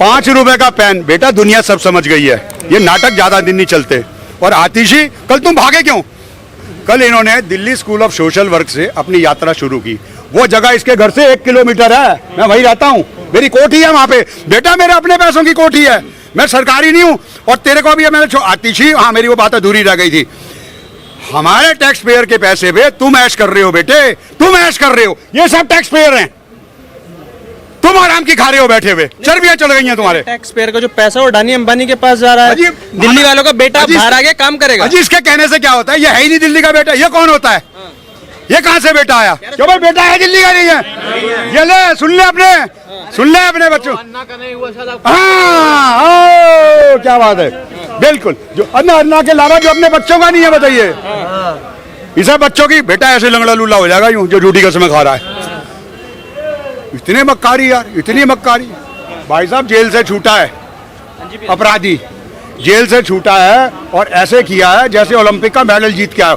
5 रुपए का पेन, बेटा दुनिया सब समझ गई है, ये नाटक ज्यादा दिन नहीं चलते। और आतिशी, कल तुम भागे क्यों? कल इन्होंने Delhi school of social work से अपनी यात्रा शुरू की। वो जगह इसके घर से 1 किलोमीटर है, मैं वहीं रहता हूँ, मेरी कोठी है वहां पे। बेटा मेरे अपने पैसों की कोठी है, मैं सरकारी नहीं हूँ। और तेरे को भी मैंने आतिशी, हाँ मेरी वो बात अधूरी रह गई थी, हमारे टैक्स पेयर के पैसे पे तुम ऐश कर रहे हो बेटे, तुम ऐश कर रहे हो, ये सब टैक्स पेयर हैं, तुम आराम की खा रहे हो बैठे हुए, चर्बियां चढ़ गई हैं तुम्हारे। टैक्स पेयर का जो पैसा वो अडानी अंबानी के पास जा रहा है, दिल्ली वालों का बेटा बाहर आके काम करेगा। अजी इसके कहने से क्या होता है, ये है ही नहीं दिल्ली का बेटा, ये कौन होता है, ये कहां से बेटा आया? क्यों भाई बेटा है दिल्ली का नहीं है? ये ले सुन ले अपने बच्चों, हाँ क्या बात है, बिल्कुल। जो अन्ना के अलावा जो अपने बच्चों का नहीं है, बताइए इसे बच्चों की, बेटा ऐसे लंगड़ा लूला हो जाएगा यूं जो ड्यूटी कसम खा रहा है। इतने मक्कारी यार, इतनी मक्कारी। भाई साहब जेल से छूटा है अपराधी, जेल से छूटा है और ऐसे किया है जैसे ओलंपिक का मेडल जीत के आया।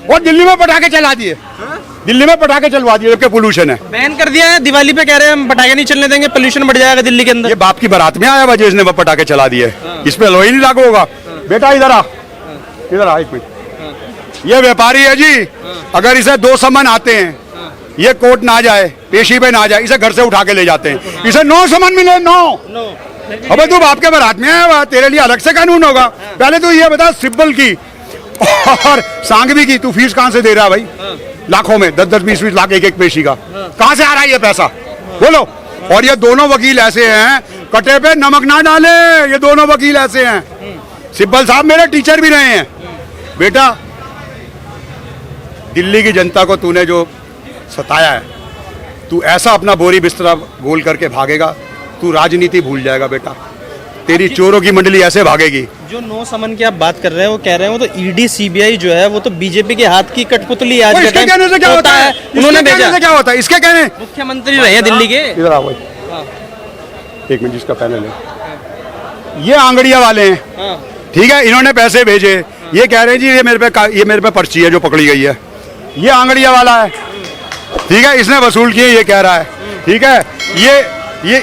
और दिल्ली में पटाखे चला दिए, दिल्ली में पटाखे चलवा दिए जबकि पोल्यूशन है। बैन कर दिया है, दिवाली पे कह रहे हैं हम पटाखे नहीं चलने देंगे, पोल्यूशन बढ़ जाएगा दिल्ली के अंदर। ये बाप की बारात में आया हुआ जिसने वो पटाखे चला दिए, इस पे लोही नहीं लागू होगा। बेटा इधर आ, इधर आ एक मिनट। ये व्यापारी है जी, अगर इसे 2 समन आते हैं, ये कोर्ट ना जाए, पेशी पे ना जाए, इसे घर से उठा के ले जाते हैं। इसे 9 समन मिले, 9। अबे तू बाप के बारात में आया हुआ, तेरे लिए अलग से कानून होगा। पहले तू ये बता, सिब्बल की और सांगवी की तू फीस कहां से दे रहा है भाई? लाखों में 10-10, 20-20 लाख एक पेशी का, कहां से आ रहा है ये पैसा, बोलो? और ये दोनों वकील ऐसे हैं, कटे पे नमक ना डाले, ये दोनों वकील ऐसे हैं। सिब्बल साहब मेरे टीचर भी रहे हैं। बेटा दिल्ली की जनता को तूने जो सताया है, तू ऐसा अपना बोरी बिस्तरा गोल करके भागेगा, तू राजनीति भूल जाएगा बेटा, तेरी चोरों की मंडली ऐसे भागेगी। जो 9 समन की आप बात कर रहे हैं, वो कह रहे हैं वो तो ईडी सीबीआई जो है वो तो बीजेपी के हाथ की कठपुतली आज इसके कहने से क्या होता है? उन्होंने भेजा क्या होता है इसके कहने? मुख्यमंत्री रहे हैं दिल्ली के। इधर आओ भाई, एक मिनट, जिसका पैनल है, ये आंगड़िया वाले हैं, ठीक है, इन्होंने पैसे भेजे, ये कह रहे हैं जी ये मेरे पे पर्ची है जो पकड़ी गई है, ये आंगड़िया वाला है, ठीक है, इसने वसूल किए, ये कह रहा है, ठीक है, ये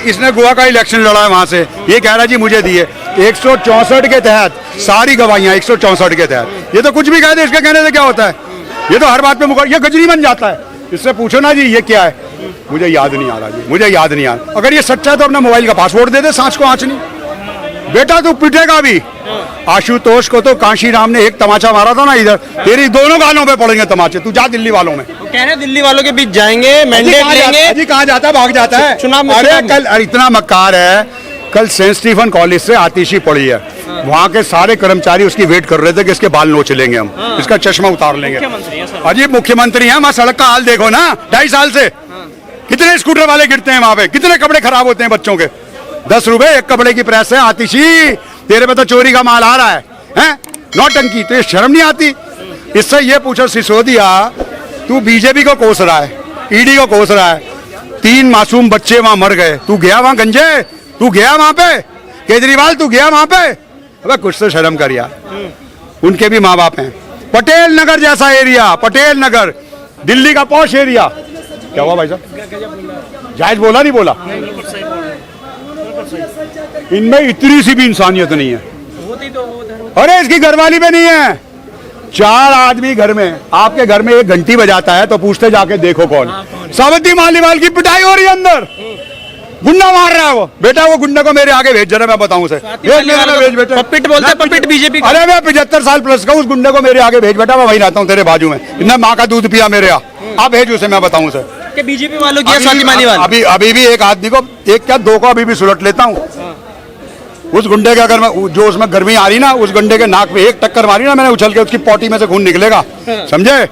इसने गोवा का इलेक्शन लड़ा है वहां से, ये कह रहा है जी मुझे दिए। 164 के तहत सारी गवाहियां, 164 के तहत, ये तो कुछ भी कह दे, इसके कहने से क्या होता है? ये तो हर बात पे ये गजनी बन जाता है। इससे पूछो ना जी ये क्या है, मुझे याद नहीं आ रहा जी, मुझे याद नहीं आ रहा। अगर ये सच्चा है तो अपना मोबाइल का पासवर्ड दे दे, सांच को आंच नहीं। बेटा तू पिटेगा भी। आशुतोष को तो कांशीराम ने एक तमाचा मारा था ना इधर, तेरी दोनों गालों पे पड़ेंगे तमाचे, तू जा दिल्ली वालों में। वो कह रहे हैं दिल्ली वालों के बीच जाएंगे, मैंडेट लेंगे। अजी कहाँ जाता है, भाग जाता है चुनाव में। अरे कल इतना मक्कार है, कल सेंट स्टीफन कॉलेज से आतिशी पड़ी है, वहाँ के सारे कर्मचारी उसकी वेट कर रहे थे कि इसके बाल नोच लेंगे हम, इसका चश्मा उतार लेंगे। अजी मुख्यमंत्री है, वहाँ सड़क का हाल देखो ना, 2.5 साल से कितने स्कूटर वाले गिरते हैं वहाँ पे, कितने कपड़े खराब होते हैं बच्चों के। 10 रुपए एक कपड़े की प्रेस है। आतिशी तेरे पे तो चोरी का माल आ रहा है नौटंकी, तो ये शर्म नहीं आती? इससे ये पूछो सिसोदिया, तू बीजेपी को कोस रहा है, ईडी को कोस रहा है, 3 मासूम बच्चे वहां मर गए, तू गया वहां गंजे, तू गया वहां पे, केजरीवाल तू गया वहां पे? अबे कुछ तो शर्म कर यार, उनके भी माँ बाप हैं। पटेल नगर जैसा एरिया, पटेल नगर दिल्ली का पॉश एरिया। क्या हुआ भाई साहब, जायज बोला नहीं बोला? इनमें इतनी सी भी इंसानियत नहीं है। अरे इसकी घरवाली में नहीं है, 4 आदमी घर में, आपके घर में एक घंटी बजाता है तो पूछते जाके देखो कौन। सावित्री मालीवाल की पिटाई हो रही है अंदर, गुंडा मार रहा है वो। बेटा वो गुंडा को मेरे आगे भेज, जरा मैं बताऊं उसे, भेज बेटा। पपिट बोलते हैं, पपिट बीजेपी। अरे मैं 75 साल प्लस का, उस गुंडे को मेरे आगे भेज बेटा, मैं वही रहता हूँ तेरे बाजू में, इतना माँ का दूध पिया मेरे यहाँ, आप भेज उसे, मैं बताऊं उसे कि बीजेपी वालों की स्वाति मालीवाल। अभी भी एक आदमी को, एक क्या 2 को अभी भी सुलट लेता हूँ। उस गुंडे के अगर मैं, जो उसमें गर्मी आ रही ना, उस गुंडे के नाक पे एक टक्कर मारी ना मैंने उछल के, उसकी पोटी में से खून निकलेगा, समझे?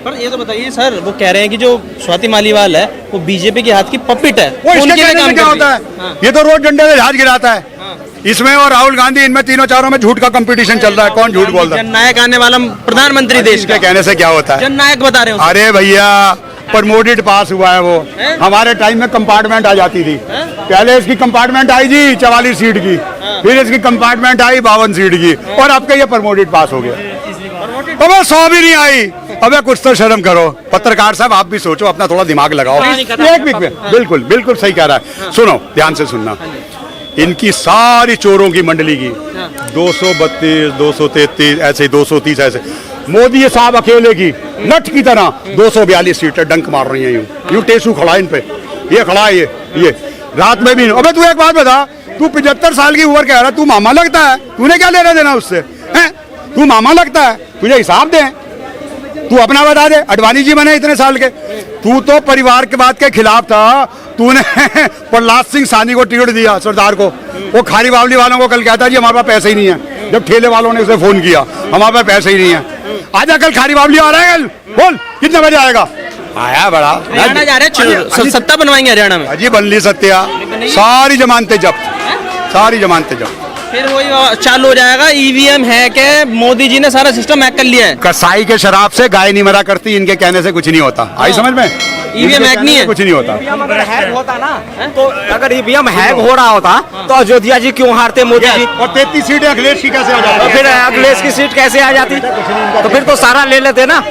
पर ये तो बताइए सर, वो कह रहे हैं कि जो स्वाति मालीवाल है वो बीजेपी के हाथ की पपिट है, वो इसके कहने से क्या होता है? ये तो रोज डंडे से जहाज गिराता है। इसमें और राहुल गांधी, इनमें तीनों चारों में झूठ का कंपटीशन चल रहा है, कौन झूठ बोल रहा है? जननायक आने वाला प्रधानमंत्री देश के कहने से क्या होता है? जननायक बता रहे हो। अरे भैया प्रमोटेड पास हुआ है वो, हमारे टाइम में कंपार्टमेंट आ जाती थी, पहले इसकी कंपार्टमेंट आई जी 44 सीट की, फिर इसकी कंपार्टमेंट आई 52 सीट की, और आपका ये प्रमोटेड पास हो गया। अब 100 भी नहीं आई, अबे कुछ तो शर्म करो पत्रकार साहब, आप भी सोचो, अपना थोड़ा दिमाग लगाओ। एक मिनट, बिल्कुल बिल्कुल सही कह रहा है। सुनो, ध्यान से सुनना। इनकी सारी चोरों की मंडली की 232, 233 ऐसे 230 ऐसे, मोदी साहब अकेले की नट की तरह 242 सीटें डंक मार रही हैं। यूं टेसू खड़ा है इन पे, ये खड़ा है, ये रात में भी। अबे तू एक बात बता, तू 75 साल की उम्र कह रहा, तू मामा लगता है? तूने क्या लेना देना उससे? हैं? तू मामा लगता है? तुझे हिसाब दे, तू अपना बता दे। अडवाणी जी बने इतने साल के, तू तो परिवार के बात के खिलाफ था। तूने प्रहलाद सिंह सानी को टिकट दिया, सरदार को। वो खारी बावली वालों को कल कहता जी हमारे पास पैसे ही नहीं है, जब ठेले वालों ने उसे फोन किया हमारे पास पैसे ही नहीं है। आजा कल खारी बावली आ रहा है, कल बोल कितने बजे आएगा? आया बड़ा हरियाणा जा रहे हैं, सत्ता बनवाएंगे हरियाणा में। अजी बन ली सत्या, सारी जमानतें जब्त, सारी जमानतें जब्त। फिर वही चालू हो जाएगा, ईवीएम है के मोदी जी ने सारा सिस्टम हैक कर लिया है। कसाई के शराब से गाय नहीं मरा करती, इनके कहने से कुछ नहीं होता। आई समझ में? ईवीएम हैक नहीं है, कुछ नहीं होता। अगर हैक होता ना, तो अगर ईवीएम हैक हो रहा होता तो अयोध्या जी क्यों हारते मोदी जी? और 33 सीटें अखिलेश की कैसे आ तो जाती? फिर अखिलेश की सीट कैसे आ जाती? तो फिर तो सारा ले लेते ना,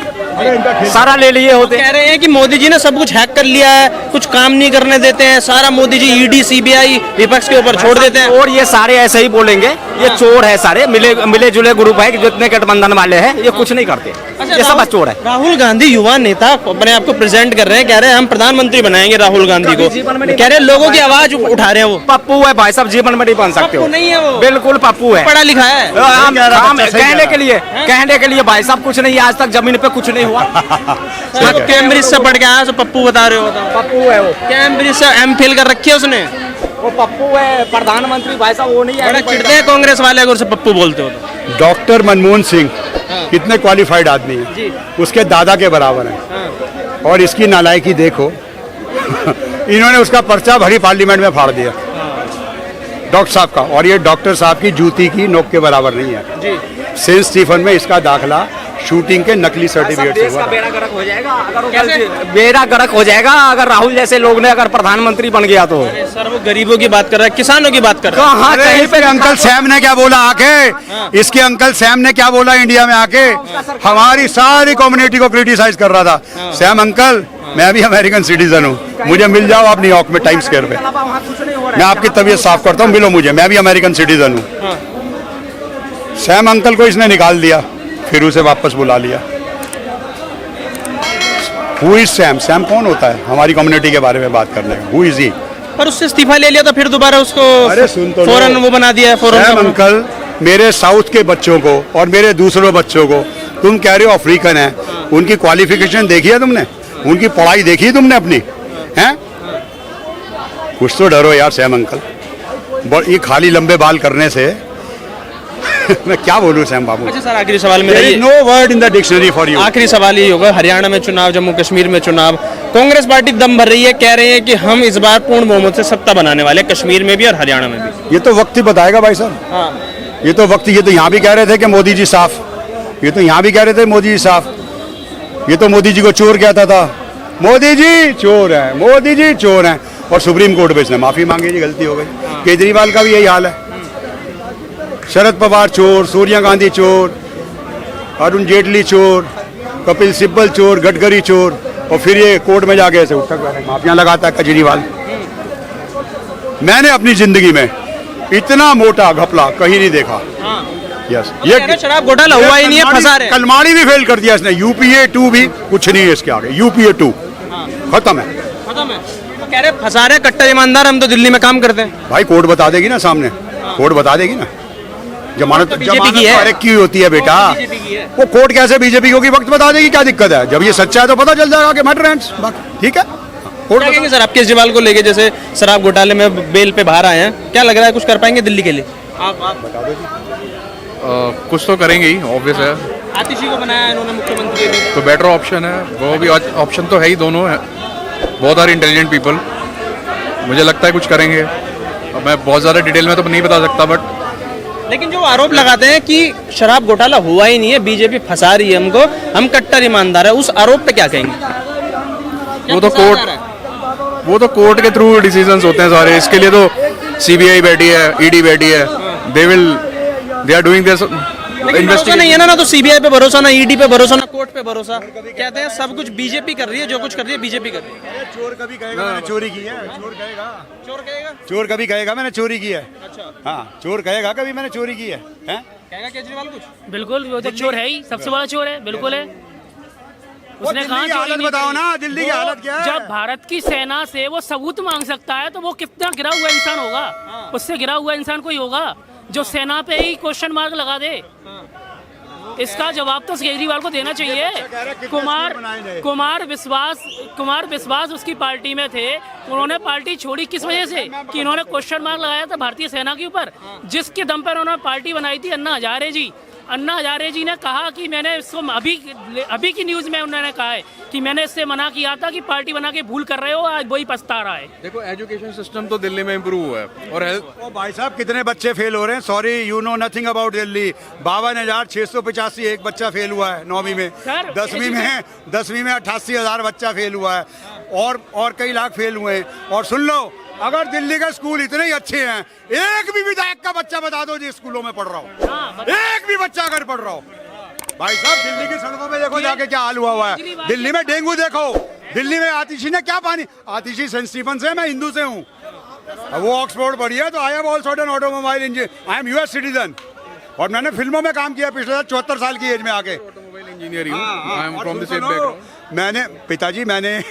सारा ले लिए होते। कह रहे हैं कि मोदी जी ने सब कुछ हैक कर लिया है, कुछ काम नहीं करने देते हैं, सारा मोदी जी ईडी सीबीआई विपक्ष के ऊपर छोड़ देते हैं। और ये सारे ऐसे ही बोलेंगे, ये चोर है सारे, मिले जुले ग्रुप है, जितने गठबंधन वाले हैं ये कुछ नहीं करते, ये सब चोर है। राहुल गांधी युवा नेता अपने आप को प्रेजेंट कर रहे हैं, कह रहे हैं हम प्रधानमंत्री बनाएंगे राहुल गांधी को, कह रहे हैं लोगों की आवाज उठा रहे हैं। वो पप्पू है भाई साहब, जीवन में नहीं बन सकते हो। पप्पू नहीं है वो, बिल्कुल पप्पू है, पढ़ा लिखा है। कहने के लिए भाई साहब कुछ नहीं, आज तक जमीन पे कुछ नहीं हुआ। कैम्ब्रिज से पढ़ के आया, पप्पू बता रहे हो? पप्पू है वो, कैम्ब्रिज से एमफिल कर रखी है उसने। वो पप्पू है प्रधानमंत्री भाई साहब, वो नहीं है। बड़ा चिढ़ते हैं कांग्रेस वाले अगर उसे पप्पू बोलते हो तो। डॉक्टर मनमोहन सिंह कितने क्वालिफाइड आदमी है, उसके दादा के बराबर है। और इसकी नालायकी देखो इन्होंने उसका पर्चा भरी पार्लियामेंट में फाड़ दिया डॉक्टर साहब का, और ये डॉक्टर साहब की जूती की नोक के बराबर नहीं है। सेंट स्टीफन में इसका दाखला शूटिंग के नकली सर्टिफिकेट से हुआ। बेड़ा गर्क हो जाएगा बेड़ा गर्क हो जाएगा अगर राहुल जैसे लोग ने अगर प्रधानमंत्री बन गया तो। सर वो गरीबों की बात कर रहा है, किसानों की बात कर रहा है। हाँ, कहीं पे अंकल सैम ने क्या बोला आके, इसके अंकल सैम ने क्या बोला इंडिया में आके, हमारी सारी कम्युनिटी को क्रिटिसाइज कर रहा था। सैम अंकल, मैं भी अमेरिकन सिटीजन हूँ, मुझे मिल जाओ आप न्यूयॉर्क में टाइम स्क्वायर पे, मैं आपकी तबीयत साफ करता हूँ, मिलो मुझे, मैं भी अमेरिकन सिटीजन हूँ। सैम अंकल को इसने निकाल दिया, फिर उसे वापस बुला लिया। Who is Sam? सैम कौन होता है हमारी कम्युनिटी के बारे में बात करने का? Who is he? पर उससे इस्तीफा ले लिया तो फिर दोबारा उसको अरे सुन तो फौरन वो बना दिया है। सैम अंकल मेरे साउथ के बच्चों को और मेरे दूसरों बच्चों को, तुम कह रहे हो अफ्रीकन है, उनकी क्वालिफिकेशन देखी है तुमने? उनकी पढ़ाई देखी है तुमने अपनी? हैं? कुछ तो डरो यार सैम अंकल, ये खाली लंबे बाल करने से मैं क्या बोलूं सैम बाबू। अच्छा सर, आखिरी सवाल मेरा ये, no word in the dictionary for you. आखिरी सवाल ये होगा, हरियाणा में चुनाव, जम्मू कश्मीर में चुनाव, कांग्रेस पार्टी दम भर रही है, कह रहे हैं कि हम इस बार पूर्ण बहुमत से सत्ता बनाने वाले, कश्मीर में भी और हरियाणा में भी। ये तो वक्त ही बताएगा भाई साहब, ये तो वक्त। ये तो यहाँ भी कह रहे थे कि मोदी जी साफ, ये तो यहाँ भी कह रहे थे मोदी जी साफ, ये तो मोदी जी को चोर कहता था, मोदी जी चोर है, मोदी जी चोर है, और सुप्रीम कोर्ट में इसने माफी मांगी जी, गलती हो गई। केजरीवाल का भी यही हाल है, शरद पवार चोर, सोनिया गांधी चोर, अरुण जेटली चोर, कपिल सिब्बल चोर, गडकरी चोर, और फिर ये कोर्ट में जाके ऐसे उठक माफियां लगाता है केजरीवाल। मैंने अपनी जिंदगी में इतना मोटा घपला कहीं नहीं देखा। यस, ये शराब घोटाला हुआ ही नहीं है, फंसा रहे। कलमाड़ी भी फेल कर दिया इसने, यूपीए 2 भी कुछ नहीं है इसके आगे, यूपीए 2 खत्म है, खत्म है। तो कह रहे फंसा रहे कट्टर ईमानदार, हम तो दिल्ली में काम करते हैं। भाई कोर्ट बता देगी ना, सामने कोर्ट बता देगी ना। जमानत तो बीजेपी की है, की होती है बेटा, वो कोर्ट कैसे बीजेपी की होगी? वक्त बता देगी, क्या दिक्कत है? जब ये सच्चा है तो पता चल जाएगा कि मैटर है, ठीक है। क्या कहेंगे सर आप केजरीवाल को लेके, जैसे शराब घोटाले में बेल पे बाहर आए हैं, क्या लग रहा है कुछ कर पाएंगे दिल्ली के लिए? आप बता दो जी। कुछ तो करेंगे ही, ऑब्वियस है। आतिशी को बनाया इन्होंने मुख्यमंत्री भी, तो बेटर ऑप्शन है, वो भी ऑप्शन तो है ही, दोनों है, बहुत सारे इंटेलिजेंट पीपल, मुझे लगता है कुछ करेंगे। अब मैं बहुत ज़्यादा डिटेल में तो नहीं बता सकता, बट लेकिन जो आरोप लगाते हैं कि शराब घोटाला हुआ ही नहीं है, बीजेपी फंसा रही है हमको, हम कट्टर ईमानदार है, उस आरोप पे क्या कहेंगे? वो तो कोर्ट के थ्रू डिसीजंस होते हैं सारे, इसके लिए तो सीबीआई बैठी है, ईडी बैठी है, दे आर डूइंग दिस भरोसा नहीं है ना, तो सीबीआई पे भरोसा, ना ईडी पे भरोसा, ना कोर्ट पे भरोसा, कहते हैं सब कुछ बीजेपी कर रही है, जो कुछ कर रही है बीजेपी कर रही है। चोर कभी कहेगा मैंने चोरी की है, चोर कहेगा, चोर कहेगा, चोर कभी कहेगा मैंने चोरी की है। अच्छा हाँ, चोर कहेगा कभी मैंने चोरी की है, हैं? कहेगा केजरीवाल कुछ? बिल्कुल, वो तो चोर है ही, सबसे बड़ा चोर है, बिल्कुल है। उसने दिल्ली कहा की हालत बताओ ना, दिल्ली की हालत क्या है? जब भारत की सेना से वो सबूत मांग सकता है तो वो कितना गिरा हुआ इंसान होगा, उससे गिरा हुआ इंसान कोई होगा जो सेना पे ही क्वेश्चन मार्क लगा दे। इसका जवाब तो केजरीवाल को देना चाहिए। कुमार विश्वास उसकी पार्टी में थे, उन्होंने पार्टी छोड़ी किस वजह से कि इन्होंने क्वेश्चन मार्क लगाया था भारतीय सेना के ऊपर, जिसके दम पर उन्होंने पार्टी बनाई थी। अन्ना हजारे जी ने कहा कि मैंने इसको अभी की न्यूज में उन्होंने कहा है कि मैंने इससे मना किया था कि पार्टी बना के भूल कर रहे हो, आज वही पछता रहा है। देखो एजुकेशन सिस्टम तो दिल्ली में इम्प्रूव हुआ है और हेल्थ। ओ भाई साहब, कितने बच्चे फेल हो रहे हैं? Sorry, you know nothing about Delhi. 52,685 एक बच्चा फेल हुआ है 9वीं में। सर, 10वीं में 88,000 बच्चा फेल हुआ है, और कई लाख फेल हुए हैं। और सुन लो, अगर दिल्ली के स्कूल इतने ही अच्छे हैं, एक भी विधायक का बच्चा बता दो जो स्कूलों में पढ़ रहा हो, एक भी बच्चा अगर पढ़ रहा हो। भाई साहब, दिल्ली की सड़कों पे देखो जाके क्या हाल हुआ है। दिल्ली में डेंगू देखो, दिल्ली में आतिशी ने क्या पानी, आतिशी सेंट स्टीफन से, मैं हिंदू से हूँ, वो ऑक्सफोर्ड पढ़ी है, तो I have also done automobile engineer, I am US citizen, और मैंने फिल्मों में काम किया पिछले 74 साल की एज में आके। ऑटोमोबाइल इंजीनियर हूँ, I am from the same background. मैंने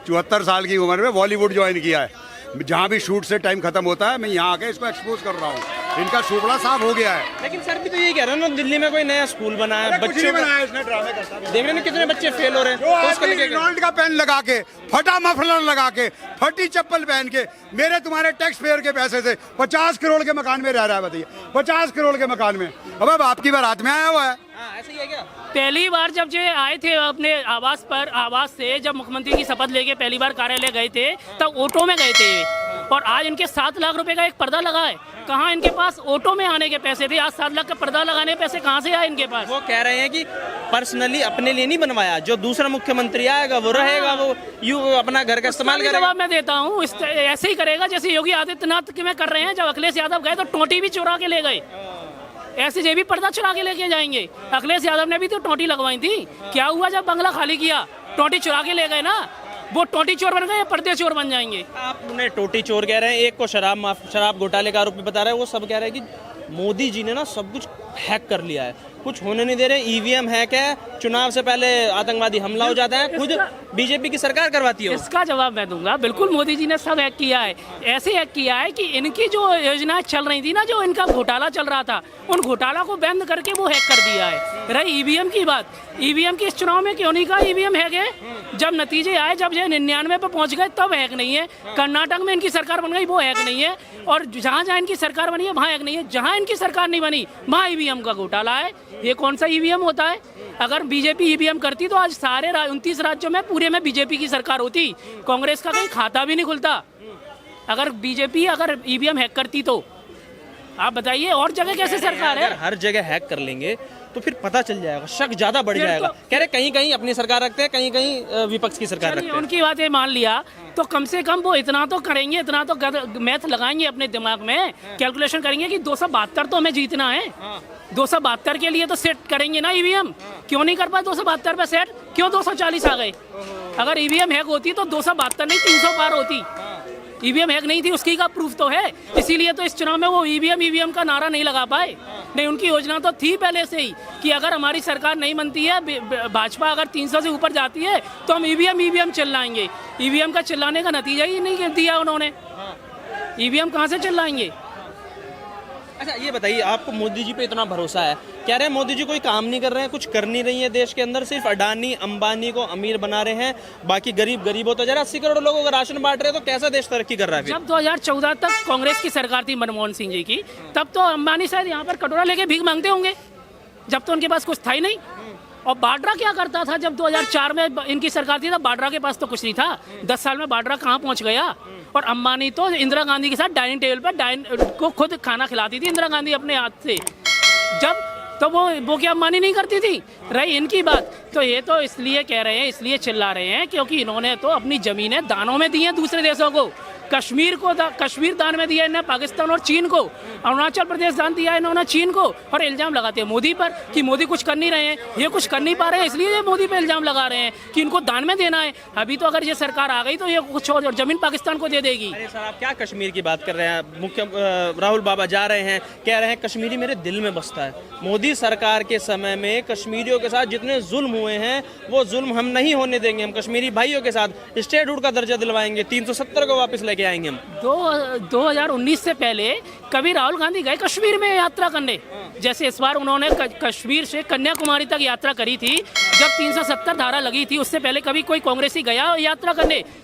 74 साल की उम्र में बॉलीवुड ज्वाइन किया है। जहाँ भी शूट से टाइम खत्म होता है, मैं यहाँ आके इसको एक्सपोज कर रहा हूँ। इनका शुक्ला साफ हो गया है। लेकिन सर भी तो यही कह रहे हैं ना, दिल्ली में कोई नया स्कूल बना है, कुछ नहीं बनाया इसने, ड्रामे करता है। देख रहे हैं कितने बच्चे फेल हो रहे हैं। जो आदमी रेनॉल्ड का पेन लगा के, फटा मफलर लगा के, फटी चप्पल पहन के, मेरे तुम्हारे टैक्स पेयर के पैसे से 50 करोड़ के मकान में रह रहा है, बताइए 50 करोड़ के मकान में। अब आपकी बारात में आया हुआ है। ऐसे ही है क्या? पहली बार जब जो आए थे अपने आवास से, जब मुख्यमंत्री की शपथ लेके पहली बार कार्यालय गए थे, तब ऑटो में गए थे, और आज इनके 7 लाख रुपए का एक पर्दा लगा है। कहाँ इनके पास ऑटो में आने के पैसे थे? आज 7 लाख का पर्दा लगाने के पैसे कहाँ से आए इनके पास? वो कह रहे हैं कि पर्सनली अपने लिए नहीं बनवाया, जो दूसरा मुख्यमंत्री आएगा वो रहेगा, वो अपना घर का इस्तेमाल करेगा। जवाब मैं देता हूँ, ऐसे ही करेगा जैसे योगी आदित्यनाथ में कर रहे हैं। जब अखिलेश यादव गए तो टोटी भी चुरा के ले गए, ऐसे ये भी पर्दा चुरा के लेके जाएंगे। अखिलेश यादव ने भी तो टोटी लगवाई थी, क्या हुआ जब बंगला खाली किया? टोटी चुरा के ले गए ना, वो टोटी चोर बन गए या पर्दे चोर बन जाएंगे? आप उन्हें टोटी चोर कह रहे हैं, एक को शराब घोटाले का आरोप भी बता रहे हैं, वो सब कह रहे हैं कि मोदी जी ने ना सब कुछ हैक कर लिया है, कुछ होने नहीं दे रहे। ईवीएम हैक है, चुनाव से पहले आतंकवादी हमला हो जाता है, खुद बीजेपी की सरकार करवाती है। इसका जवाब मैं दूंगा। बिल्कुल मोदी जी ने सब हैक किया है, ऐसे हैक किया है कि इनकी जो योजनाएं चल रही थी ना, जो इनका घोटाला चल रहा था, उन घोटाला को बंद करके वो हैक कर दिया है। रही ईवीएम की बात, ईवीएम की इस चुनाव में क्यों नहीं कहा ईवीएम हैक है? जब नतीजे आए, जब ये 99 पे पहुंच गए, तब हैक नहीं है। कर्नाटक में इनकी सरकार बन गई, वो हैक नहीं है, और जहां जहां इनकी सरकार बनी है वहां हैक नहीं है। जहां इनकी सरकार नहीं बनी वहां ईवीएम का घोटाला है। ये कौन सा ईवीएम होता है? अगर बीजेपी ईवीएम करती तो आज सारे 29 राज्यों में पूरे में बीजेपी की सरकार होती, कांग्रेस का कहीं खाता भी नहीं खुलता। अगर बीजेपी अगर ईवीएम हैक करती तो आप बताइए, और जगह कैसे सरकार है? अगर हर जगह हैक कर लेंगे तो फिर पता चल जाएगा, शक ज्यादा बढ़ जाएगा। कह रहे कहीं कहीं अपनी सरकार रखते हैं, कहीं कहीं विपक्ष की सरकार रखते हैं। उनकी बातें मान लिया तो कम से कम वो इतना तो करेंगे, इतना तो मैथ लगाएंगे अपने दिमाग में, कैलकुलेशन करेंगे कि 272 तो हमें जीतना है। 272 के लिए तो सेट करेंगे ना ईवीएम। क्यों नहीं कर पाए 272 पे सेट? क्यों 240 आ गए? अगर ईवीएम हैक होती तो 272 नहीं 300 पार होती। ईवीएम हैक नहीं थी, उसकी का प्रूफ तो है, इसीलिए तो इस चुनाव में वो ईवीएम का नारा नहीं लगा पाए। नहीं, उनकी योजना तो थी पहले से ही कि अगर हमारी सरकार नहीं बनती है, भाजपा अगर 300 से ऊपर जाती है तो हम ईवीएम चिल्लाएंगे। ईवीएम का चिल्लाने का नतीजा ही नहीं दिया उन्होंने। ईवीएम कहाँ से चिल्लाएंगे? अच्छा ये बताइए, आपको मोदी जी पे इतना भरोसा है, कह रहे हैं मोदी जी कोई काम नहीं कर रहे हैं, कुछ कर नहीं रही है देश के अंदर, सिर्फ अडानी अंबानी को अमीर बना रहे हैं, बाकी गरीब होता जा रहा है। 80 करोड़ लोगों को राशन बांट रहे हैं, तो कैसा देश तरक्की कर रहा है? जब 2014 तक कांग्रेस की सरकार थी मनमोहन सिंह जी की, तब तो अंबानी शायद यहाँ पर कटोरा लेके भीख मांगते होंगे, जब तो उनके पास कुछ था ही नहीं। और बाड्रा क्या करता था जब 2004 में इनकी सरकार थी? तब बाड्रा के पास तो कुछ नहीं था। 10 साल में बाड्रा कहाँ पहुँच गया? और अंबानी तो इंदिरा गांधी के साथ डाइनिंग टेबल पर को खुद खाना खिलाती थी इंदिरा गांधी अपने हाथ से। जब तो वो क्या अंबानी नहीं करती थी? रही इनकी बात तो ये तो इसलिए कह रहे हैं, इसलिए चिल्ला रहे हैं क्योंकि इन्होंने तो अपनी ज़मीनें दानों में दी हैं दूसरे देशों को। कश्मीर दान में दिया इन्हें पाकिस्तान और चीन को, अरुणाचल प्रदेश दान दिया इन्होंने चीन को, और इल्जाम लगाते हैं मोदी पर कि मोदी कुछ कर नहीं रहे हैं, ये कुछ कर नहीं पा रहे हैं, इसलिए ये मोदी पे इल्जाम लगा रहे हैं कि इनको दान में देना है। अभी तो अगर ये सरकार आ गई तो ये कुछ और जमीन पाकिस्तान को दे देगी। अरे सर, आप क्या कश्मीर की बात कर रहे हैं? राहुल बाबा जा रहे हैं, कह रहे हैं कश्मीरी मेरे दिल में बसता है। मोदी सरकार के समय में कश्मीरियों के साथ जितने जुल्म हुए हैं वो जुल्म हम नहीं होने देंगे। हम कश्मीरी भाइयों के साथ स्टेटहुड का दर्जा दिलवाएंगे, 370 को वापस लेके आएंगे हम। 2019 से पहले कभी राहुल गांधी गए कश्मीर में यात्रा करने? जैसे इस बार उन्होंने कश्मीर से कन्याकुमारी तक यात्रा करी थी, जब 370 धारा लगी थी। उससे पहले कभी कोई कांग्रेसी गया यात्रा करने?